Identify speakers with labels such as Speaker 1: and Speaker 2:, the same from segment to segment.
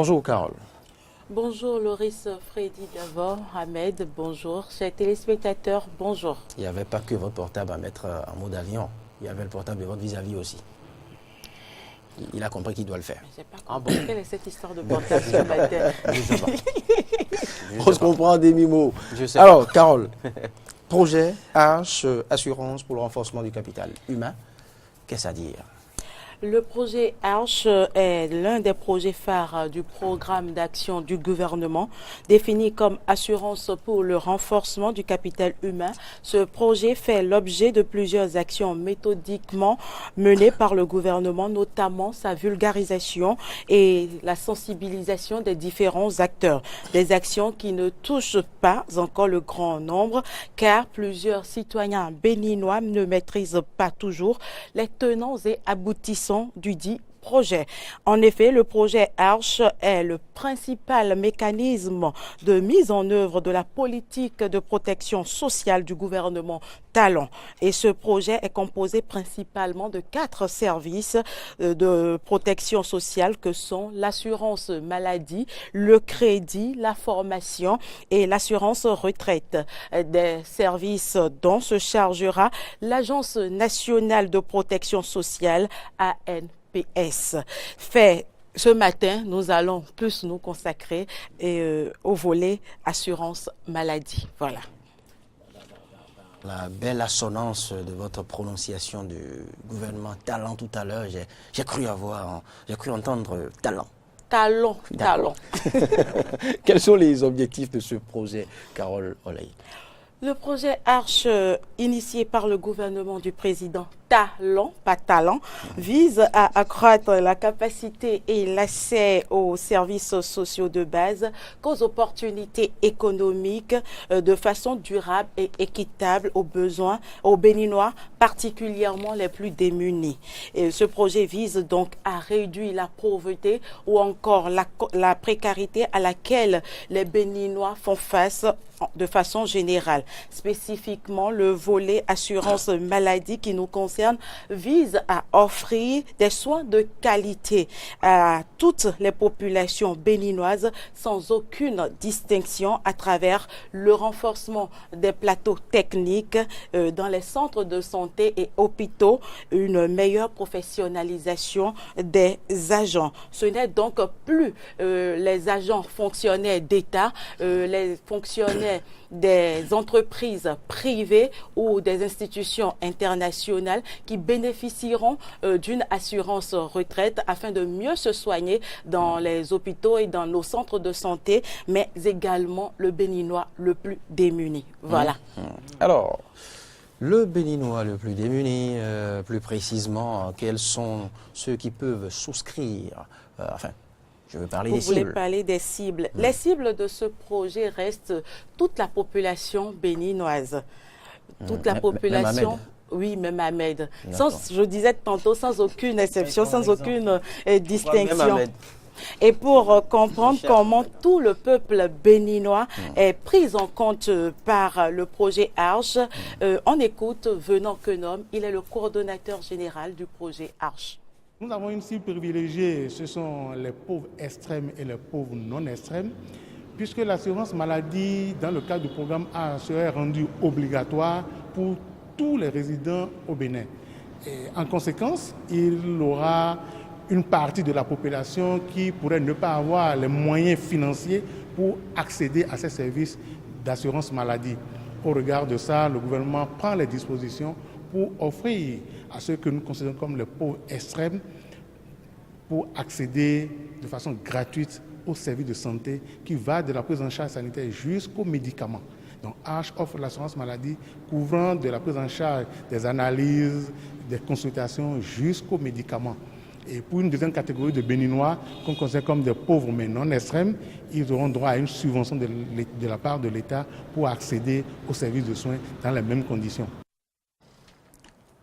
Speaker 1: Bonjour Carole.
Speaker 2: Bonjour Loris, Freddy d'abord, Ahmed, bonjour. Chers téléspectateurs, bonjour.
Speaker 1: Il n'y avait pas que votre portable à mettre en mode avion, il y avait le portable de votre vis-à-vis aussi. Il a compris qu'il doit le faire.
Speaker 2: J'ai pas compris. Quelle est cette histoire de portable ce matin?
Speaker 1: Je sais pas. On se comprend des mimos.
Speaker 3: Je sais
Speaker 1: Alors, Carole, projet H, assurance pour le renforcement du capital humain, qu'est-ce à dire?
Speaker 2: Le projet Arche est l'un des projets phares du programme d'action du gouvernement, défini comme assurance pour le renforcement du capital humain. Ce projet fait l'objet de plusieurs actions méthodiquement menées par le gouvernement, notamment sa vulgarisation et la sensibilisation des différents acteurs. Des actions qui ne touchent pas encore le grand nombre, car plusieurs citoyens béninois ne maîtrisent pas toujours les tenants et aboutissants du dit projet. En effet, le projet Arche est le principal mécanisme de mise en œuvre de la politique de protection sociale du gouvernement Talon. Et ce projet est composé principalement de 4 services de protection sociale que sont l'assurance maladie, le crédit, la formation et l'assurance retraite. Des services dont se chargera l'Agence nationale de protection sociale, ANPS. Ce matin, nous allons plus nous consacrer au volet assurance maladie. Voilà.
Speaker 1: La belle assonance de votre prononciation du gouvernement Talon tout à l'heure, j'ai cru entendre talent.
Speaker 2: Talon.
Speaker 1: Quels sont les objectifs de ce projet, Carole Olaye?
Speaker 2: Le projet Arche, initié par le gouvernement du président Talon, pas Talent, vise à accroître la capacité et l'accès aux services sociaux de base, qu'aux opportunités économiques de façon durable et équitable aux Béninois, particulièrement les plus démunis. Et ce projet vise donc à réduire la pauvreté ou encore la précarité à laquelle les Béninois font face de façon générale. Spécifiquement, le volet assurance maladie qui nous concerne vise à offrir des soins de qualité à toutes les populations béninoises sans aucune distinction à travers le renforcement des plateaux techniques dans les centres de santé et hôpitaux, une meilleure professionnalisation des agents. Ce n'est donc plus les agents fonctionnaires d'État, les fonctionnaires des entreprises privées ou des institutions internationales qui bénéficieront d'une assurance retraite afin de mieux se soigner dans les hôpitaux et dans nos centres de santé, mais également le Béninois le plus démuni. Voilà.
Speaker 1: Alors, le Béninois le plus démuni, plus précisément, quels sont ceux qui peuvent souscrire, je veux parler des cibles.
Speaker 2: Vous voulez parler des cibles. Les cibles de ce projet restent toute la population béninoise. Toute la population. Oui, même Ahmed. Je disais tantôt, sans aucune exception, sans aucune distinction. Et pour comprendre comment tout le peuple béninois est pris en compte par le projet Arche, on écoute Venant Kenom. Il est le coordonnateur général du projet Arche.
Speaker 4: Nous avons une cible privilégiée, ce sont les pauvres extrêmes et les pauvres non extrêmes, puisque l'assurance maladie, dans le cadre du programme A, serait rendue obligatoire pour tous les résidents au Bénin. Et en conséquence, il aura une partie de la population qui pourrait ne pas avoir les moyens financiers pour accéder à ces services d'assurance maladie. Au regard de ça, le gouvernement prend les dispositions pour offrir à ceux que nous considérons comme les pauvres extrêmes pour accéder de façon gratuite aux services de santé qui va de la prise en charge sanitaire jusqu'aux médicaments. Donc Arche offre l'assurance maladie couvrant de la prise en charge des analyses, des consultations jusqu'aux médicaments. Et pour une deuxième catégorie de Béninois qu'on considère comme des pauvres mais non extrêmes, ils auront droit à une subvention de la part de l'État pour accéder aux services de soins dans les mêmes conditions.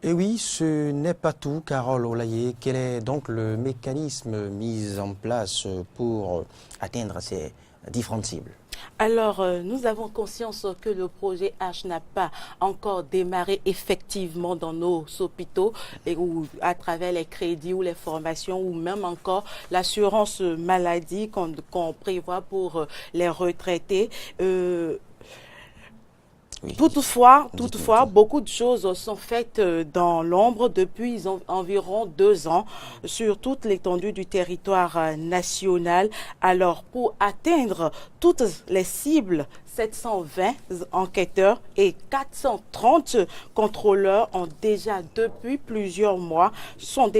Speaker 1: Et oui, ce n'est pas tout, Carole Olaye. Quel est donc le mécanisme mis en place pour atteindre ces différentes cibles?
Speaker 2: Alors, nous avons conscience que le projet H n'a pas encore démarré effectivement dans nos hôpitaux ou à travers les crédits ou les formations ou même encore l'assurance maladie qu'on prévoit pour les retraités.
Speaker 1: Oui.
Speaker 2: Toutefois, beaucoup de choses sont faites dans l'ombre depuis environ 2 ans sur toute l'étendue du territoire national. Alors, pour atteindre toutes les cibles, 720 enquêteurs et 430 contrôleurs ont déjà depuis plusieurs mois, sur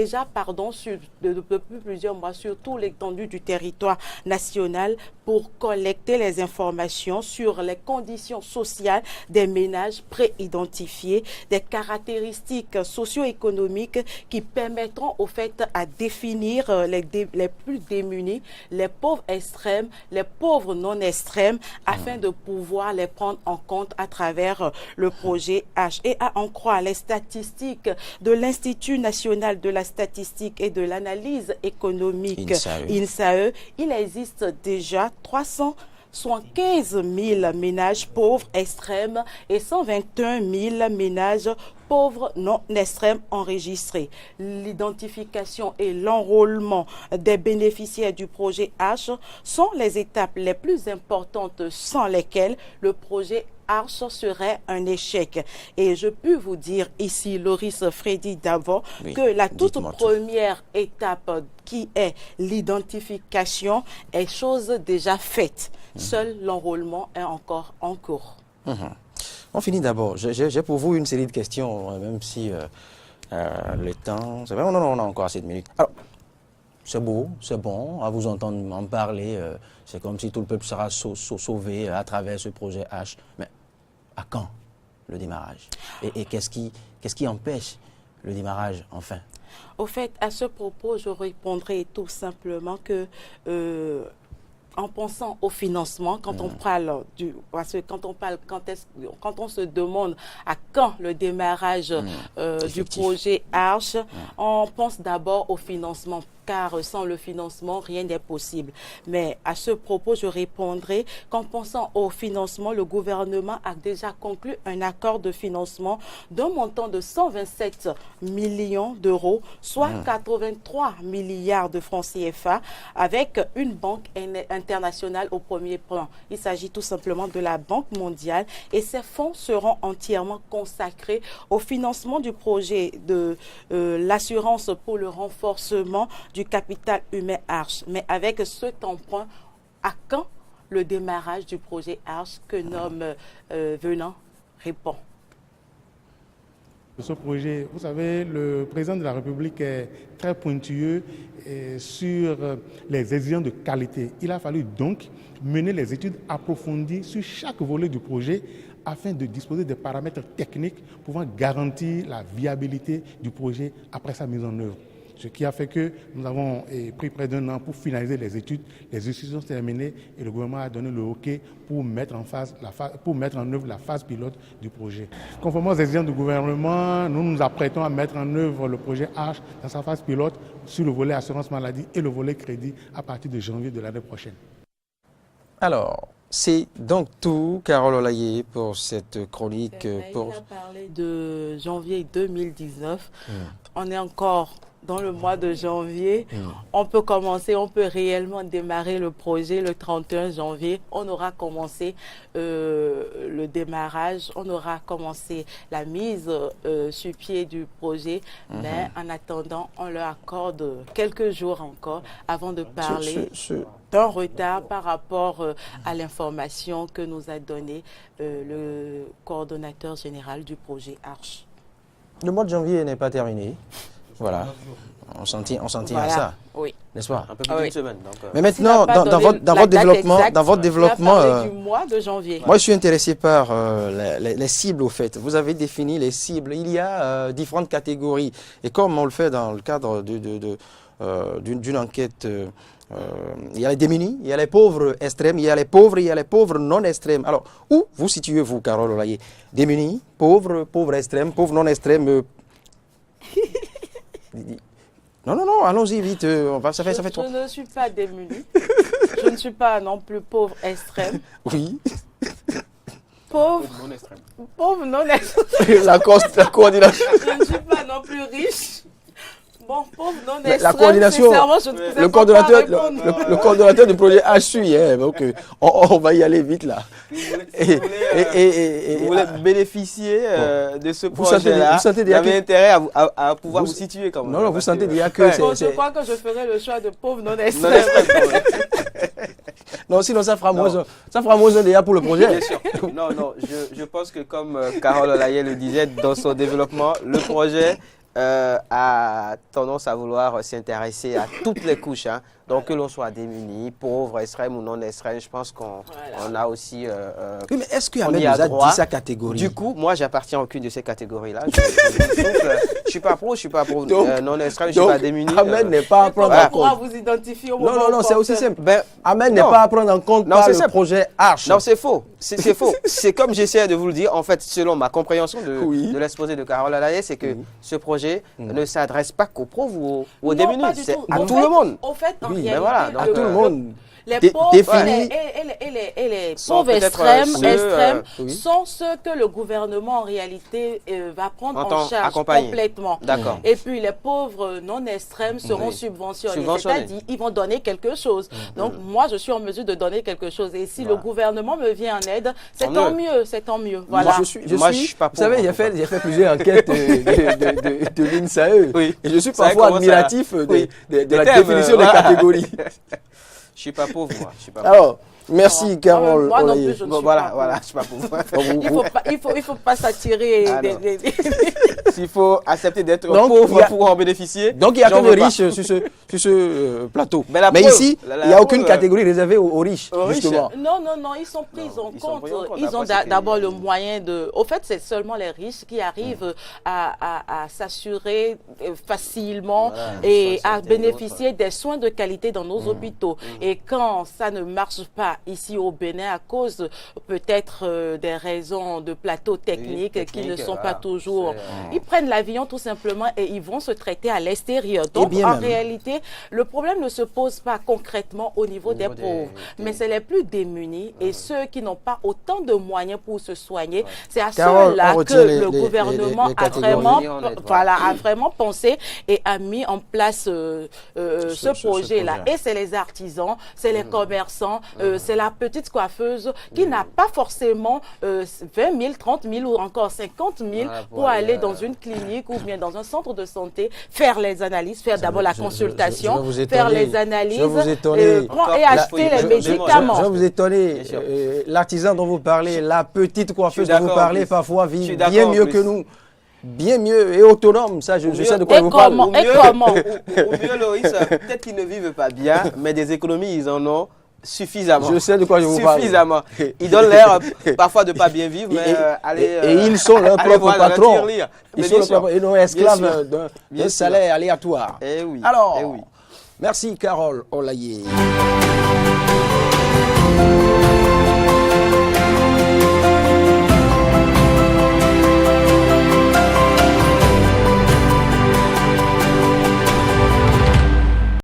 Speaker 2: tout l'étendue du territoire national pour collecter les informations sur les conditions sociales des ménages pré-identifiés, des caractéristiques socio-économiques qui permettront au fait à définir les plus démunis, les pauvres extrêmes, les pauvres non extrêmes, afin de pouvoir les prendre en compte à travers le projet H. Et à en croire les statistiques de l'Institut national de la statistique et de l'analyse économique, INSAE, il existe déjà 375 000 ménages pauvres extrêmes et 121 000 ménages pauvres non extrêmes enregistrés. L'identification et l'enrôlement des bénéficiaires du projet H sont les étapes les plus importantes sans lesquelles le projet H serait un échec. Et je peux vous dire ici, Loris Freddy d'abord, que la toute première étape qui est l'identification est chose déjà faite. Seul l'enrôlement est encore en cours.
Speaker 1: On finit d'abord. J'ai pour vous une série de questions, même si le temps... C'est vrai, on a encore assez de minutes. Alors, c'est beau, c'est bon, à vous entendre en parler. C'est comme si tout le peuple sera sauvé à travers ce projet H. Mais à quand le démarrage? Et qu'est-ce qui empêche le démarrage, enfin?
Speaker 2: Au fait, à ce propos, je répondrai tout simplement que... en pensant au financement, quand on parle quand on se demande à quand le démarrage du projet Arche, on pense d'abord au financement, car sans le financement, rien n'est possible. Mais à ce propos, je répondrai qu'en pensant au financement, le gouvernement a déjà conclu un accord de financement d'un montant de 127 millions d'euros, soit 83 milliards de francs CFA, avec une banque internationale au premier plan. Il s'agit tout simplement de la Banque mondiale et ces fonds seront entièrement consacrés au financement du projet de l'assurance pour le renforcement du capital humain Arche. Mais avec cet emprunt, à quand le démarrage du projet Arche que nomme Venant répond?
Speaker 4: Ce projet, vous savez, le président de la République est très pointilleux sur les exigences de qualité. Il a fallu donc mener les études approfondies sur chaque volet du projet afin de disposer des paramètres techniques pouvant garantir la viabilité du projet après sa mise en œuvre. Ce qui a fait que nous avons pris près d'1 an pour finaliser les études, les études sont terminées et le gouvernement a donné le OK pour mettre en œuvre la phase pilote du projet. Conformément aux exigences du gouvernement, nous nous apprêtons à mettre en œuvre le projet H dans sa phase pilote sur le volet assurance maladie et le volet crédit à partir de janvier de l'année prochaine.
Speaker 1: Alors, c'est donc tout, Carole Olaye, pour cette chronique.
Speaker 2: On a parlé de janvier 2019. On est encore dans le mois de janvier. On peut réellement démarrer le projet le 31 janvier. On aura commencé le démarrage, on aura commencé la mise sur pied du projet. Mais en attendant, on leur accorde quelques jours encore avant de parler d'un retard par rapport à l'information que nous a donnée le coordonnateur général du projet Arche.
Speaker 1: Le mois de janvier n'est pas terminé. Voilà, on s'en tient à ça,
Speaker 2: oui.
Speaker 1: N'est-ce pas?
Speaker 3: Un peu plus d'une semaine. Donc,
Speaker 1: mais maintenant, dans votre développement,
Speaker 2: du mois de janvier.
Speaker 1: Moi, je suis intéressé par les cibles, au fait. Vous avez défini les cibles. Il y a différentes catégories. Et comme on le fait dans le cadre d'une enquête, il y a les démunis, il y a les pauvres extrêmes, il y a les pauvres non extrêmes. Alors, où vous situez-vous, Carole Olaye? Démunis, pauvres extrêmes, pauvres non extrêmes. Non, allons-y vite. Ça fait trop.
Speaker 2: Je ne suis pas démunie. je ne suis pas non plus pauvre extrême.
Speaker 1: Oui.
Speaker 2: Pauvre
Speaker 3: Non extrême.
Speaker 2: Pauvre non extrême.
Speaker 1: La coordination.
Speaker 2: Je ne suis pas non plus riche. Bon, pauvre non extrême.
Speaker 1: La coordination,
Speaker 2: sincèrement, je ne pouvais
Speaker 1: le
Speaker 2: pas
Speaker 1: coordonnateur,
Speaker 2: répondre.
Speaker 1: le coordonnateur du projet a su, hein, donc on va y aller vite là.
Speaker 3: Vous voulez bénéficier de ce
Speaker 1: Vous sentez
Speaker 3: projet-là.
Speaker 1: déjà
Speaker 3: Vous avez
Speaker 1: que-
Speaker 3: intérêt à pouvoir vous situer quand même.
Speaker 1: Non, non, vous
Speaker 3: Parce
Speaker 1: sentez
Speaker 3: que-
Speaker 1: déjà que
Speaker 3: Ouais.
Speaker 2: Bon, je
Speaker 1: c'est...
Speaker 2: crois que je ferai le choix de pauvre non
Speaker 3: Non
Speaker 2: extrême.
Speaker 3: extrême.
Speaker 1: Non, sinon ça fera moins déjà pour le projet.
Speaker 3: Bien sûr. Non, non, je pense que comme Carole Olaye le disait dans son développement, le projet a tendance à vouloir s'intéresser à toutes les couches. Hein. Donc que l'on soit démuni, pauvre, extrême ou non extrême, je pense qu'on on a aussi...
Speaker 1: Oui, mais est-ce que
Speaker 3: on
Speaker 1: Ahmed
Speaker 3: y a
Speaker 1: nous a
Speaker 3: droit.
Speaker 1: dit sa catégorie?
Speaker 3: Du coup, moi, j'appartiens à aucune de ces catégories-là. Je suis pas pro, je suis pas pro,
Speaker 1: Donc-
Speaker 3: non extrême, je suis
Speaker 1: Donc,
Speaker 3: pas démuni.
Speaker 1: Ahmed n'est pas à prendre
Speaker 2: Comment
Speaker 1: en
Speaker 2: on pourra
Speaker 1: compte.
Speaker 2: vous identifier au
Speaker 1: Non,
Speaker 2: moment
Speaker 1: non, non, c'est aussi
Speaker 2: opportun?
Speaker 1: simple.
Speaker 3: Ben,
Speaker 1: Ahmed n'est
Speaker 3: non.
Speaker 1: pas à prendre en compte
Speaker 3: Non,
Speaker 1: par
Speaker 3: c'est
Speaker 1: le
Speaker 3: simple.
Speaker 1: projet Arche.
Speaker 3: Non, c'est faux. C'est faux. C'est comme j'essaie de vous le dire, en fait, selon ma compréhension
Speaker 1: Oui.
Speaker 3: de l'exposé de Carole Alaye, c'est que ce projet ne s'adresse pas qu'aux pauvres ou aux
Speaker 2: Non,
Speaker 3: démunis,
Speaker 2: pas du
Speaker 3: c'est
Speaker 2: tout.
Speaker 3: à
Speaker 2: Au
Speaker 3: tout
Speaker 2: fait-
Speaker 3: le monde.
Speaker 2: Au fait, en
Speaker 1: Oui,
Speaker 2: réalité,
Speaker 3: ben voilà, donc,
Speaker 1: à tout le monde.
Speaker 2: Les
Speaker 1: Dé-
Speaker 2: pauvres
Speaker 1: défini.
Speaker 2: et les
Speaker 3: Sont
Speaker 2: pauvres
Speaker 3: peut-être,
Speaker 2: extrêmes,
Speaker 3: ceux,
Speaker 2: extrêmes
Speaker 1: oui.
Speaker 2: sont ceux que le gouvernement en réalité va prendre
Speaker 3: Entend
Speaker 2: en charge
Speaker 3: accompagner.
Speaker 2: complètement.
Speaker 3: D'accord.
Speaker 2: Et puis les pauvres non extrêmes seront
Speaker 3: Oui.
Speaker 2: subventionnés,
Speaker 3: Subventionnés.
Speaker 2: c'est-à-dire ils vont donner quelque chose. Donc moi je suis en mesure de donner quelque chose. Et si le gouvernement me vient en aide, c'est
Speaker 3: Tant
Speaker 2: tant
Speaker 3: mieux.
Speaker 2: mieux, c'est tant mieux. Voilà.
Speaker 1: Moi, je suis,
Speaker 3: Moi, je suis pas
Speaker 1: vous savez,
Speaker 3: pauvre,
Speaker 1: il
Speaker 3: en
Speaker 1: a
Speaker 3: tout
Speaker 1: fait plusieurs enquêtes de l'INSAE.
Speaker 3: Oui.
Speaker 1: Et je suis
Speaker 3: Ça
Speaker 1: parfois
Speaker 3: commence à-
Speaker 1: admiratif
Speaker 3: Oui.
Speaker 1: de
Speaker 3: Des
Speaker 1: la
Speaker 3: thèmes,
Speaker 1: définition des
Speaker 3: voilà.
Speaker 1: catégories.
Speaker 3: Je suis pas pauvre, moi. Je suis pas pauvre.
Speaker 1: Alors, merci Carole
Speaker 2: Moi non
Speaker 1: Olaye.
Speaker 2: plus, je ne
Speaker 3: Bon,
Speaker 2: suis
Speaker 3: voilà,
Speaker 2: pas
Speaker 3: voilà, je suis pas pauvre.
Speaker 2: Il faut pas s'attirer
Speaker 3: Ah,
Speaker 2: des-
Speaker 3: non.
Speaker 2: des-
Speaker 3: S'il faut accepter d'être
Speaker 1: Donc,
Speaker 3: pauvre
Speaker 1: il y a-
Speaker 3: pour en bénéficier.
Speaker 1: Donc il y a que
Speaker 3: j'en
Speaker 1: des
Speaker 3: veux pas.
Speaker 1: riches sur ce plateau.
Speaker 3: Mais la
Speaker 1: Mais
Speaker 3: preuve,
Speaker 1: ici,
Speaker 3: la
Speaker 1: il n'y a aucune
Speaker 3: preuve,
Speaker 1: catégorie réservée aux riches,
Speaker 3: aux riches.
Speaker 1: justement.
Speaker 2: Non, non, non, ils sont pris en
Speaker 3: ils sont
Speaker 2: compte.
Speaker 3: pris en compte.
Speaker 2: Ils ont
Speaker 3: Après, c'était-
Speaker 2: d'abord le moyen de... Au fait, c'est seulement les riches qui arrivent à s'assurer facilement
Speaker 3: Voilà,
Speaker 2: et
Speaker 3: ça,
Speaker 2: à
Speaker 3: c'était
Speaker 2: bénéficier des soins de qualité dans nos hôpitaux. Et quand ça ne marche pas ici au Bénin à cause peut-être des raisons de plateau technique qui ne
Speaker 3: technique,
Speaker 2: sont
Speaker 3: voilà.
Speaker 2: pas toujours...
Speaker 3: C'est-
Speaker 2: Ils prennent l'avion tout simplement et ils vont se traiter à l'extérieur. Donc,
Speaker 1: bien
Speaker 2: en
Speaker 1: même.
Speaker 2: réalité, le problème ne se pose pas concrètement au niveau des
Speaker 3: niveau des-
Speaker 2: pauvres, mais c'est les plus démunis et ceux qui n'ont pas autant de moyens pour se soigner. C'est à
Speaker 1: Carole,
Speaker 2: ceux-là
Speaker 1: on
Speaker 2: que
Speaker 1: retient
Speaker 2: le
Speaker 1: les
Speaker 2: gouvernement a
Speaker 1: catégories.
Speaker 2: vraiment,
Speaker 3: On est,
Speaker 2: voilà, a vraiment pensé et a mis en place ce projet-là.
Speaker 1: projet.
Speaker 2: Et c'est les artisans, c'est les commerçants, c'est la petite coiffeuse qui n'a pas forcément 20 000, 30 000 ou encore 50 000
Speaker 3: Voilà,
Speaker 2: pour aller dans une clinique ou bien dans un centre de santé, faire les analyses, faire d'abord la
Speaker 1: je-
Speaker 2: consultation,
Speaker 1: je vais vous
Speaker 2: faire
Speaker 1: étonner.
Speaker 2: les analyses,
Speaker 1: Je vais vous étonner.
Speaker 2: prendre et
Speaker 3: Encore plus,
Speaker 2: acheter
Speaker 3: faut y-
Speaker 2: les
Speaker 3: je-
Speaker 2: médicaments.
Speaker 1: Je vais vous étonner.
Speaker 3: Bien sûr.
Speaker 1: L'artisan dont vous parlez, la petite coiffeuse
Speaker 3: Je suis
Speaker 1: dont vous
Speaker 3: d'accord en
Speaker 1: parlez,
Speaker 3: plus.
Speaker 1: parfois
Speaker 3: Je suis
Speaker 1: vit
Speaker 3: d'accord
Speaker 1: bien
Speaker 3: en
Speaker 1: mieux
Speaker 3: plus.
Speaker 1: que nous. Bien mieux et autonome, ça, je sais de quoi
Speaker 2: Et
Speaker 1: vous parle.
Speaker 2: comment? Et comment?
Speaker 3: Ou mieux, Loïs, peut-être qu'ils ne vivent pas bien, mais des économies, ils en ont suffisamment.
Speaker 1: Je sais de quoi je vous parle.
Speaker 3: Suffisamment. Ils donnent l'air parfois de pas bien vivre, mais allez.
Speaker 1: Et ils sont leurs
Speaker 3: allez
Speaker 1: propres
Speaker 3: voir la
Speaker 1: patrons.
Speaker 3: nature lire.
Speaker 1: Ils
Speaker 3: Mais
Speaker 1: sont
Speaker 3: bien
Speaker 1: leurs
Speaker 3: sûr.
Speaker 1: propres, et non esclaves
Speaker 3: Bien sûr.
Speaker 1: d'un
Speaker 3: Bien sûr.
Speaker 1: salaire aléatoire.
Speaker 3: Eh oui.
Speaker 1: Alors,
Speaker 3: Eh oui.
Speaker 1: merci Carole Olaye.